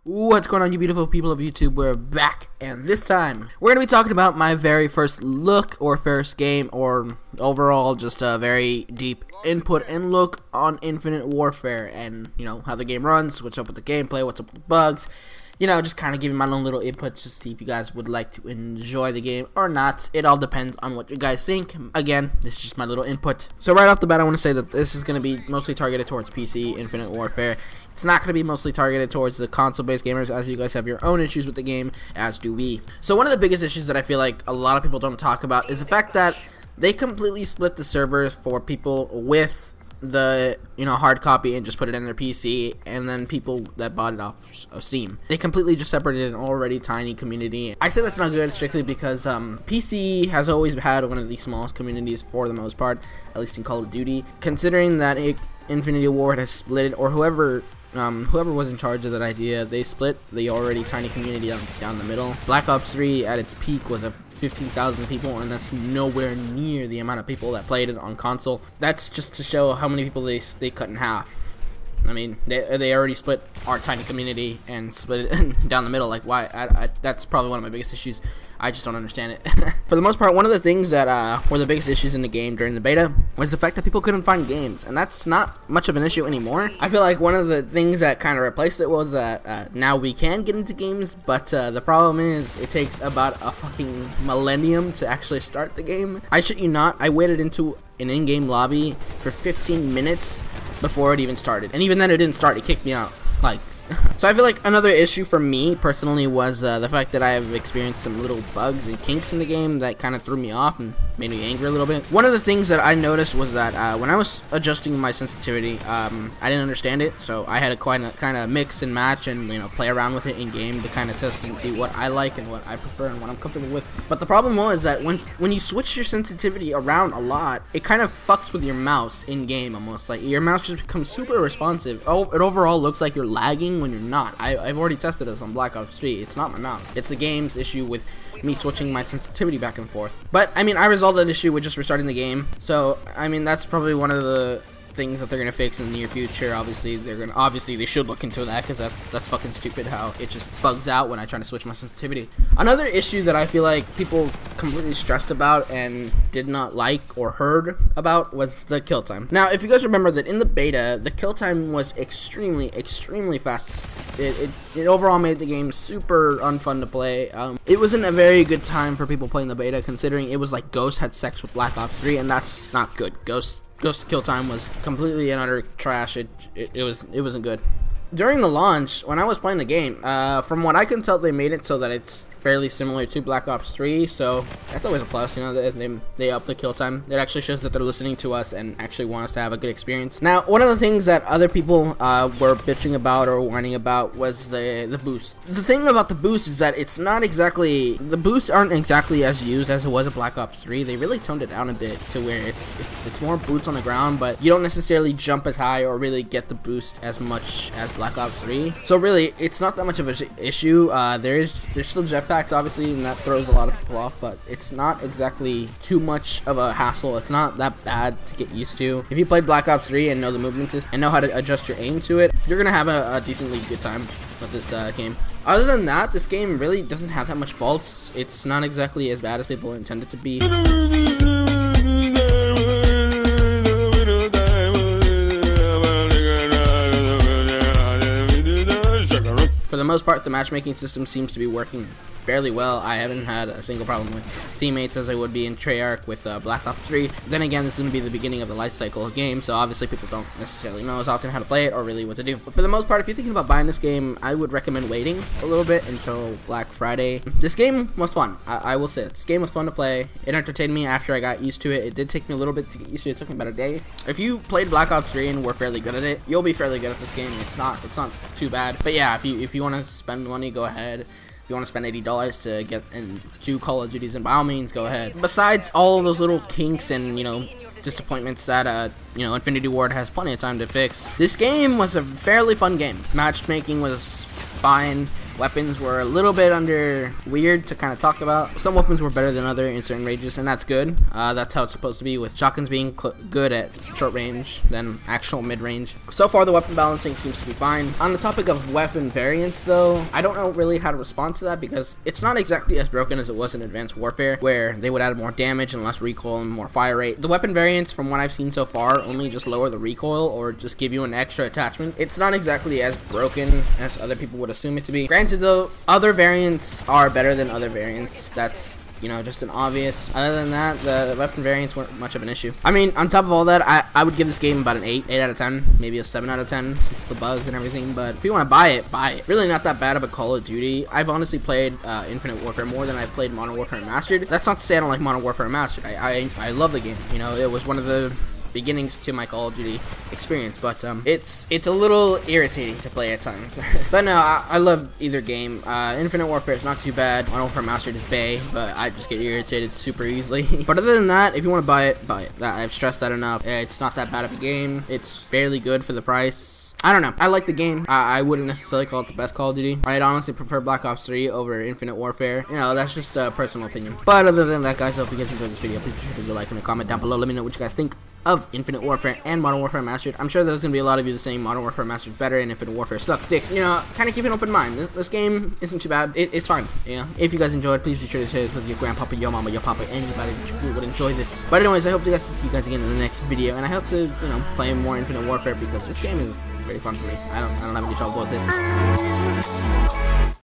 What's going on, you beautiful people of YouTube? We're back, and this time we're going to be talking about my very first look or first game, or overall just a very deep input and look on Infinite Warfare, and how the game runs, what's up with the gameplay, what's up with the bugs, just kind of giving my own little input to see if you guys would like to enjoy the game or not. It all depends on what you guys think. Again, this is just my little input. So right off the bat, I want to say that this is going to be mostly targeted towards PC Infinite Warfare. It's not going to be mostly targeted towards the console-based gamers, as you guys have your own issues with the game, as do we. So one of the biggest issues that I feel like a lot of people don't talk about is the fact that they completely split the servers for people with the hard copy and just put it in their PC, and then people that bought it off of Steam. They completely just separated an already tiny community. I say that's not good strictly because PC has always had one of the smallest communities for the most part, at least in Call of Duty. Considering that Infinity Ward has split it, or whoever was in charge of that idea, they split the already tiny community down the middle. Black Ops 3 at its peak was 15,000 people, and that's nowhere near the amount of people that played it on console. That's just to show how many people they cut in half. I mean, they already split our tiny community and split it down the middle. Like, why? That's probably one of my biggest issues. I just don't understand it. For the most part, one of the things that were the biggest issues in the game during the beta was the fact that people couldn't find games, and that's not much of an issue anymore. I feel like one of the things that kind of replaced it was that now we can get into games, but the problem is it takes about a fucking millennium to actually start the game. I shit you not, I waited into an in-game lobby for 15 minutes before it even started, and even then it didn't start. It kicked me out. So I feel like another issue for me personally was the fact that I have experienced some little bugs and kinks in the game that kind of threw me off and made me angry a little bit. One of the things that I noticed was that when I was adjusting my sensitivity, I didn't understand it, so I had to kind of mix and match and play around with it in game to kind of test and see what I like and what I prefer and what I'm comfortable with. But the problem was that when you switch your sensitivity around a lot, it kind of fucks with your mouse in game almost. Like, your mouse just becomes super responsive. It overall looks like you're lagging when you're not. I've already tested this on Black Ops 3. It's not my mouse. It's the game's issue with me switching my sensitivity back and forth. But I mean, I resolved that issue with just restarting the game. So I mean, that's probably one of the things that they're gonna fix in the near future. Obviously they should look into that, because that's fucking stupid how it just bugs out when I try to switch my sensitivity. Another issue that I feel like people completely stressed about and did not like or heard about was the kill time. Now, if you guys remember that in the beta, the kill time was extremely fast. It overall made the game super unfun to play. It wasn't a very good time for people playing the beta, considering it was like Ghost had sex with Black Ops 3, and that's not good. Ghost kill time was completely and utter trash. It wasn't good. During the launch, when I was playing the game, from what I can tell, they made it so that it's fairly similar to Black Ops 3, so that's always a plus. They up the kill time. It actually shows that they're listening to us and actually want us to have a good experience. Now, one of the things that other people were bitching about or whining about was the boost. The thing about the boost is that it's not exactly, the boosts aren't exactly as used as it was at Black Ops 3. They really toned it down a bit to where it's more boots on the ground, but you don't necessarily jump as high or really get the boost as much as Black Ops 3. So really, it's not that much of an issue. There's still jetpacks, obviously, and that throws a lot of people off, but it's not exactly too much of a hassle. It's not that bad to get used to. If you played Black Ops 3 and know the movement system and know how to adjust your aim to it, you're gonna have a decently good time with this game. Other than that, this game really doesn't have that much faults. It's not exactly as bad as people intend it to be. For the most part, the matchmaking system seems to be working fairly well. I haven't had a single problem with teammates as I would be in Treyarch with Black Ops 3. Then again, this is going to be the beginning of the life cycle of the game, so obviously people don't necessarily know as often how to play it or really what to do. But for the most part, if you're thinking about buying this game, I would recommend waiting a little bit until Black Friday. This game was fun. I will say it. This game was fun to play. It entertained me after I got used to it. It did take me a little bit to get used to it. It took me about a day. If you played Black Ops 3 and were fairly good at it, you'll be fairly good at this game. It's not too bad. But yeah, if you want to spend money, go ahead. If you want to spend $80 to get into Call of Duties, and by all means, go ahead. Besides all of those little kinks and, disappointments that, Infinity Ward has plenty of time to fix, this game was a fairly fun game. Matchmaking was fine. Weapons were a little bit weird to kind of talk about. Some weapons were better than other in certain ranges, and that's good. That's how it's supposed to be, with shotguns being good at short range than actual mid-range. So far, the weapon balancing seems to be fine. On the topic of weapon variants, though, I don't know really how to respond to that, because it's not exactly as broken as it was in Advanced Warfare, where they would add more damage and less recoil and more fire rate. The weapon variants, from what I've seen so far, only just lower the recoil or just give you an extra attachment. It's not exactly as broken as other people would assume it to be. Granted, though, other variants are better than other variants. That's, you know, just an obvious. Other than that, the weapon variants weren't much of an issue. I mean, on top of all that, I would give this game about an 8 out of 10, maybe a 7 out of 10 since the bugs and everything. But if you want to buy it, buy it. Really not that bad of a Call of Duty. I've honestly played Infinite Warfare more than I've played Modern Warfare Remastered. That's not to say I don't like Modern Warfare Remastered. I love the game. You know, it was one of the beginnings to my Call of Duty experience, but it's a little irritating to play at times. But no, I love either game. Infinite Warfare is not too bad. Modern Warfare Remastered is bae, but I just get irritated super easily. But other than that, if you want to buy it, buy it. I've stressed that enough. It's not that bad of a game. It's fairly good for the price. I don't know. I like the game. I wouldn't necessarily call it the best Call of Duty. I'd honestly prefer Black Ops 3 over Infinite Warfare. You know, that's just a personal opinion. But other than that, guys, I hope you guys enjoyed this video. Please be sure to leave a like and a comment down below. Let me know what you guys think of Infinite Warfare and Modern Warfare Remastered. I'm sure there's going to be a lot of you saying Modern Warfare Remastered is better and Infinite Warfare sucks dick. You know, kind of keep an open mind. This game isn't too bad. It's fine. You know, if you guys enjoyed, please be sure to share this with your grandpapa, your mama, your papa, anybody that would enjoy this. But anyways, I hope to see you guys again in the next video, and I hope to, you know, play more Infinite Warfare because this game is very fun for me. I don't have any trouble with it.